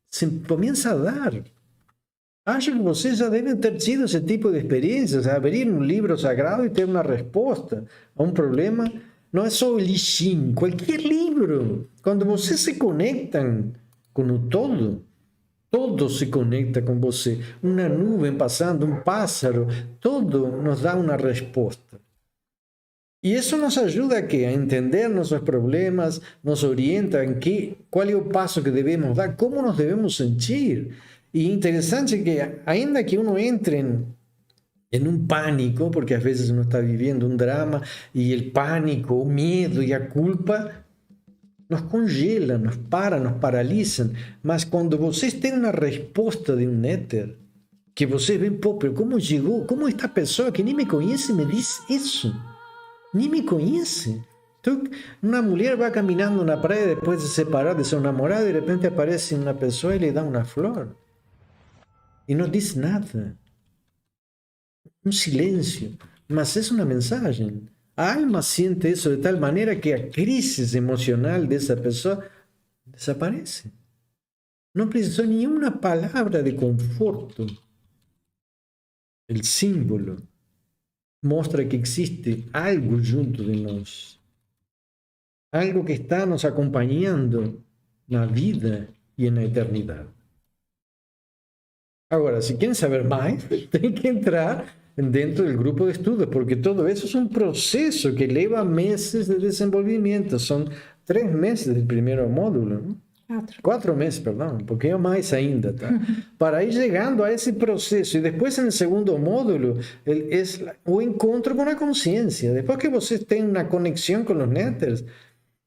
Speaker 1: se comienza a dar. Acho que vocês já devem ter tido esse tipo de experiências, abrir um livro sagrado e ter uma resposta a um problema. Não é só o lixinho, qualquer livro. Quando vocês se conectam com o todo, todo se conecta com você. Uma nuvem passando, um pássaro, todo nos dá uma resposta. E isso nos ajuda a quê? A entender nossos problemas, nos orienta em qual é o passo que devemos dar, como nos devemos sentir. E interessante que, ainda que uno entre em um pânico, porque às vezes uno está vivendo um drama, e o pânico, o medo e a culpa nos congelam, nos paralisam. Mas quando vocês têm uma resposta de um éter, que vocês veem, pô, pero como chegou, como esta pessoa que nem me conhece me diz isso? Nem me conhece. Então, uma mulher vai caminhando na praia depois de separar de seu namorado e de repente aparece uma pessoa e lhe dá uma flor. E não diz nada. Um silêncio. Mas é uma mensagem. A alma siente isso de tal maneira que a crise emocional dessa pessoa desaparece. Não precisou nenhuma palavra de conforto. O símbolo mostra que existe algo junto de nós. Algo que está nos acompanhando na vida e na eternidade. Agora, se querem saber mais, tem que entrar dentro do grupo de estudos, porque todo isso é um processo que leva meses de desenvolvimento. São 3 meses do primeiro módulo, não? 4 meses, perdão, um pouquinho mais ainda, tá? Para ir chegando a esse processo. E depois, no segundo módulo, é o encontro com a consciência. Depois que você tem uma conexão com os néteres,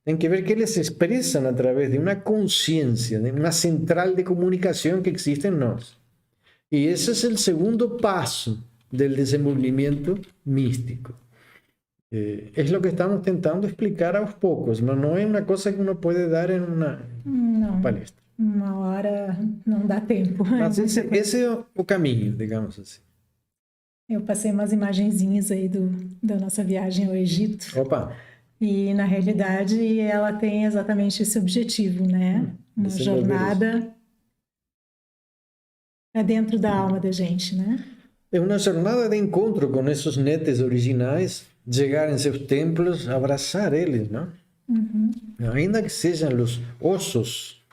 Speaker 1: tem que ver que eles se expressam através de uma consciência, de uma central de comunicação que existe em nós. Y ese es el segundo paso del desenvolvimiento místico. Es lo que estamos tentando explicar a los pocos, no es una cosa que uno puede dar en una
Speaker 2: Não,
Speaker 1: palestra.
Speaker 2: uma hora não dá tempo.
Speaker 1: Mas esse é o caminho, digamos assim.
Speaker 2: Eu passei umas imagenzinhas aí da nossa viagem ao Egito.
Speaker 1: Opa!
Speaker 2: E, na realidade, ela tem exatamente esse objetivo, né? Uma jornada dentro da alma da gente, né?
Speaker 1: É uma jornada de encontro com esses netes originais, chegar em seus templos, abraçar eles, não? Ainda que sejam os ossos,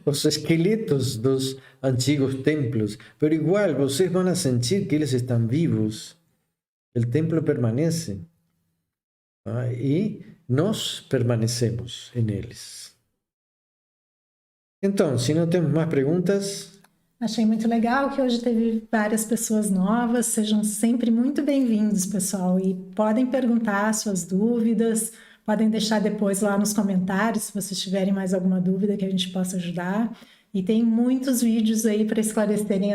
Speaker 1: os esqueletos dos antigos templos, pero igual vocês vão sentir que eles estão vivos, o templo permanece, e nós permanecemos em eles. Então, se não temos mais perguntas...
Speaker 2: Achei muito legal que hoje teve várias pessoas novas. Sejam sempre muito bem-vindos, pessoal. E podem perguntar suas dúvidas, podem deixar depois lá nos comentários se vocês tiverem mais alguma dúvida que a gente possa ajudar. E tem muitos vídeos aí para esclarecerem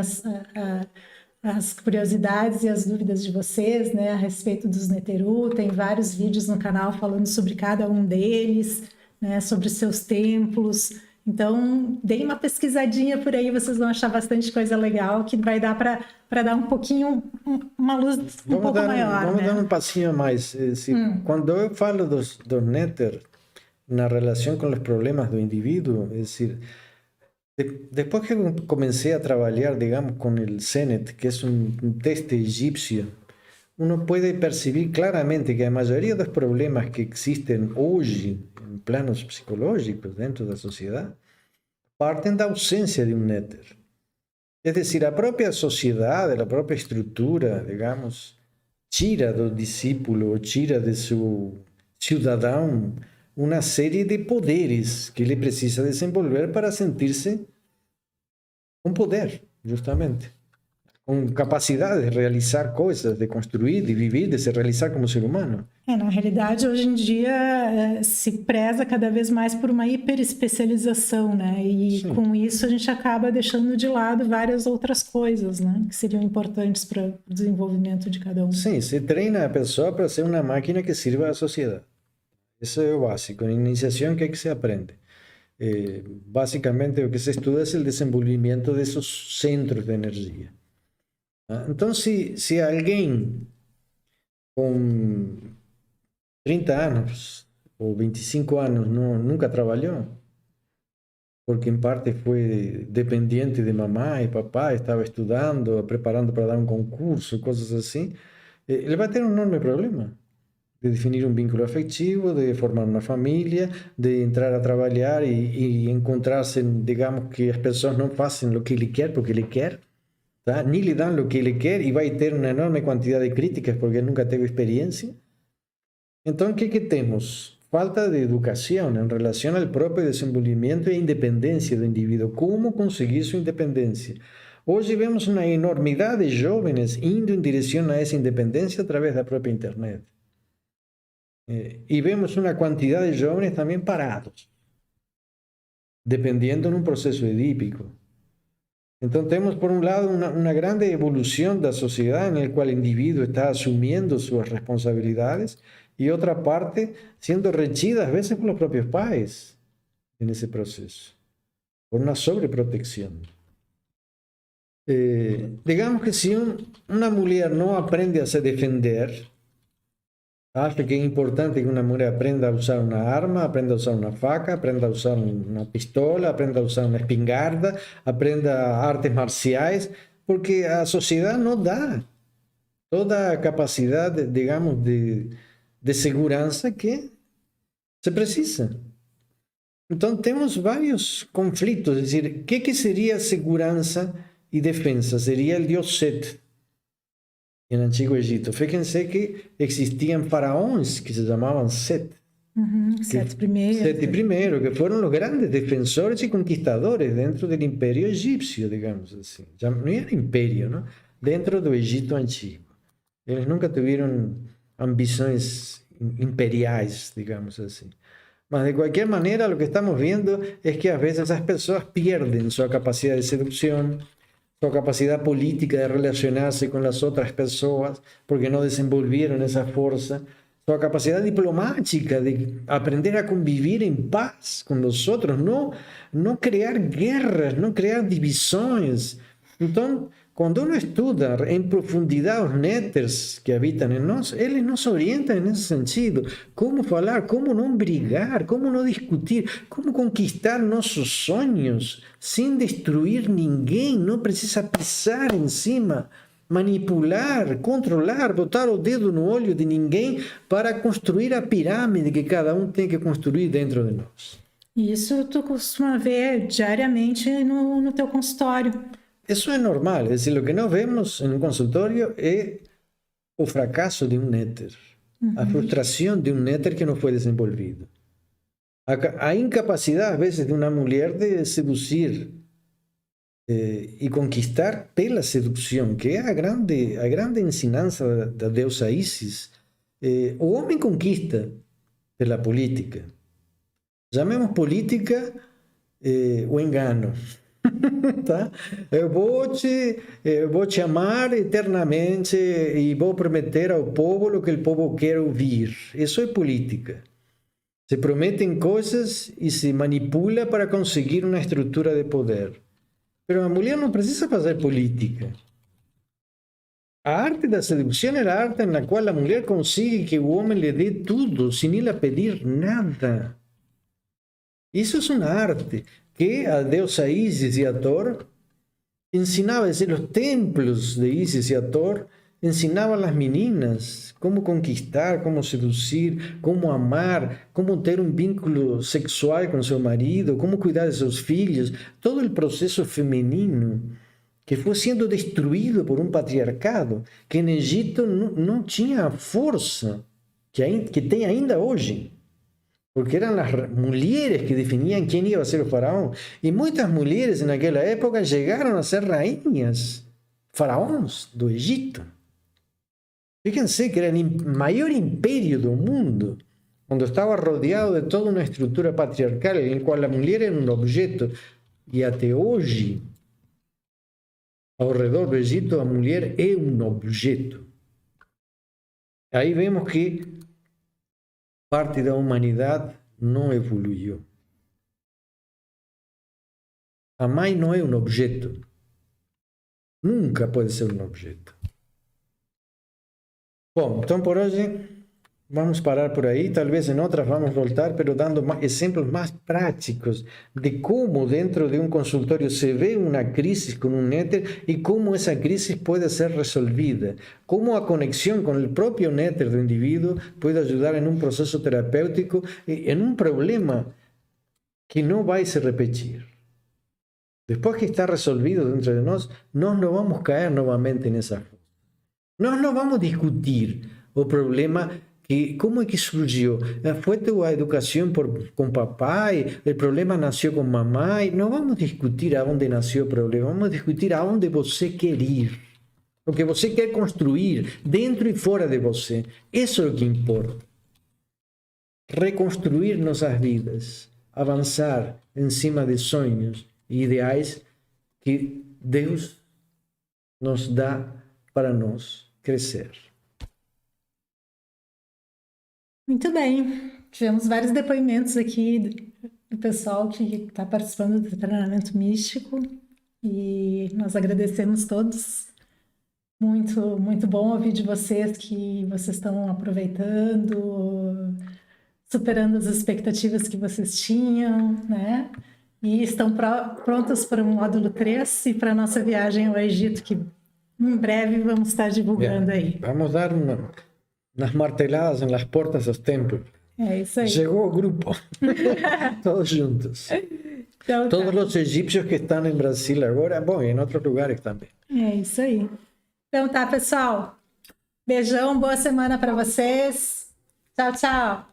Speaker 2: as curiosidades e as dúvidas de vocês, né, a respeito dos Neteru. Tem vários vídeos no canal falando sobre cada um deles, né, sobre seus templos. Então, deem uma pesquisadinha por aí, vocês vão achar bastante coisa legal que vai dar para dar um pouquinho, uma luz um pouco maior.
Speaker 1: Vamos
Speaker 2: né?
Speaker 1: dar um passinho a mais. Quando eu falo dos Neter na relação com os problemas do indivíduo, é decir, depois que eu comecei a trabalhar, digamos, com o Zenet, que é um teste egípcio, uno puede percibir claramente que a mayoría de los problemas que existen hoy en planos psicológicos dentro de la sociedad parten de la ausencia de un néter. Es decir, la propia sociedad, la propia estructura, digamos, tira del discípulo, tira de su ciudadano una serie de poderes que le precisa desenvolver para sentirse con poder, justamente. Com capacidade de realizar coisas, de construir, de viver, de se realizar como ser humano.
Speaker 2: Na realidade, hoje em dia se preza cada vez mais por uma hiperespecialização, né? E Sim. Com isso a gente acaba deixando de lado várias outras coisas, né? Que seriam importantes para o desenvolvimento de cada um.
Speaker 1: Sim, se treina a pessoa para ser uma máquina que sirva à sociedade. Isso é o básico. Na iniciação, o que é que se aprende? Basicamente, o que se estuda é o desenvolvimento desses centros de energia. Então, se alguém com 30 anos ou 25 anos nunca trabalhou, porque em parte foi dependente de mamãe e papai, estava estudando, preparando para dar um concurso, coisas assim, ele vai ter um enorme problema de definir um vínculo afetivo, de formar uma família, de entrar a trabalhar e encontrar-se, digamos, que as pessoas não fazem o que ele quer porque ele quer. ¿Tá? Ni le dan lo que le quiere y va a tener una enorme cantidad de críticas porque nunca tuvo experiencia. Entonces, ¿qué tenemos? Falta de educación en relación al propio desenvolvimiento e independencia del individuo. ¿Cómo conseguir su independencia? Hoy vemos una enormidad de jóvenes indo en dirección a esa independencia a través de la propia internet. Y vemos una cantidad de jóvenes también parados, dependiendo en un proceso edípico. Entonces tenemos por un lado una grande evolución de la sociedad en la cual el individuo está asumiendo sus responsabilidades y otra parte siendo rechida a veces por los propios pais en ese proceso, por una sobreprotección. Digamos que si una mujer no aprende a se defender, acho que es importante que una mujer aprenda a usar una arma, aprenda a usar una faca, aprenda a usar una pistola, aprenda a usar una espingarda, aprenda artes marciales, porque a sociedad no da toda capacidad, digamos, de seguridad que se precisa. Entonces tenemos varios conflictos, es decir, ¿qué sería seguridad y defensa? Sería el dios Set. En el Antiguo Egipto. Fíjense que existían faraones que se llamaban Set.
Speaker 2: Set I.
Speaker 1: Set I, que fueron los grandes defensores y conquistadores dentro del imperio egipcio, digamos así. Ya no era imperio, ¿no? Dentro del Egipto antiguo. Ellos nunca tuvieron ambiciones imperiales, digamos así. Mas de cualquier manera, lo que estamos viendo es que a veces esas personas pierden su capacidad de seducción, su capacidad política de relacionarse con las otras personas, porque no desenvolvieron esa fuerza, su capacidad diplomática de aprender a convivir en paz con los otros, no crear guerras, no crear divisiones. Entonces, cuando uno estudia en profundidad los néteres que habitan en nosotros, ellos nos orientan en ese sentido. Cómo hablar, cómo no brigar, cómo no discutir, cómo conquistar nuestros sueños sin destruir ninguém. No precisa pisar encima, manipular, controlar, botar o dedo no olho de ninguém para construir a pirâmide que cada um tem que construir dentro de nós.
Speaker 2: Isso tu costuma ver diariamente no teu consultório.
Speaker 1: Eso es normal, es decir, lo que no vemos en un consultorio es el fracaso de un néter, la frustración de un néter que no fue desenvolvido. A incapacidad a veces de una mujer de seducir y conquistar pela seducción, que es a grande ensinanza da deusa Isis. O homem conquista pela política. Llamemos política o engano. Tá? Eu vou te amar eternamente e vou prometer ao povo o que o povo quer ouvir. Isso é política. Se prometem coisas e se manipula para conseguir uma estrutura de poder. Mas a mulher não precisa fazer política. A arte da sedução é a arte na qual a mulher consegue que o homem lhe dê tudo, sem ela pedir nada. Isso é uma arte que a deusa Isis e Hathor ensinava, es decir, los templos de Isis y Hathor ensinaban a las meninas cómo conquistar, cómo seducir, cómo amar, cómo tener un vínculo sexual con su marido, cómo cuidar de sus hijos, todo el proceso femenino que fue siendo destruido por un patriarcado que en Egipto no tenía fuerza que tiene ainda hoy. Porque eran las mujeres que definían quién iba a ser el faraón. Y muchas mujeres en aquella época llegaron a ser rainhas, faraones de Egipto. Fíjense que era el mayor imperio del mundo, cuando estaba rodeado de toda una estructura patriarcal en la cual la mujer era un objeto. Y hasta hoy, alrededor de Egipto, la mujer es un objeto. Ahí vemos que parte de la humanidad no evoluyó. A mãe no es un objeto. Nunca puede ser un objeto. Bom, então por hoje vamos parar por aí. Talvez em outras vamos voltar, pero dando exemplos mais práticos de como dentro de um consultório se vê uma crise com um néter e como essa crise pode ser resolvida. Como a conexão com o próprio néter do indivíduo pode ajudar em um processo terapêutico e em um problema que não vai se repetir. Depois que está resolvido dentro de nós não vamos cair novamente nessa fossa. Nós não vamos discutir o problema. ¿Cómo es que surgió? ¿Fue tu educación con papá? ¿El problema nació con mamá? No vamos a discutir a dónde nació el problema, vamos a discutir a dónde você quer ir. Lo que você quer construir dentro y fuera de você. Eso es lo que importa. Reconstruir nuestras vidas, avanzar encima de sueños e ideais que Deus nos dá para nós crescer.
Speaker 2: Muito bem, tivemos vários depoimentos aqui do pessoal que está participando do treinamento místico e nós agradecemos todos. Muito, muito bom ouvir de vocês que vocês estão aproveitando, superando as expectativas que vocês tinham, né? E estão prontos para o módulo 3 e para a nossa viagem ao Egito, que em breve vamos estar divulgando aí.
Speaker 1: Vamos dar unas marteladas en las puertas de los templos.
Speaker 2: Isso aí.
Speaker 1: Llegó el grupo, todos juntos.
Speaker 2: Então,
Speaker 1: todos los egipcios que están en Brasil ahora, bom, e em outros lugares também.
Speaker 2: É isso aí. Então tá, pessoal. Beijão, boa semana para vocês. Tchau, tchau.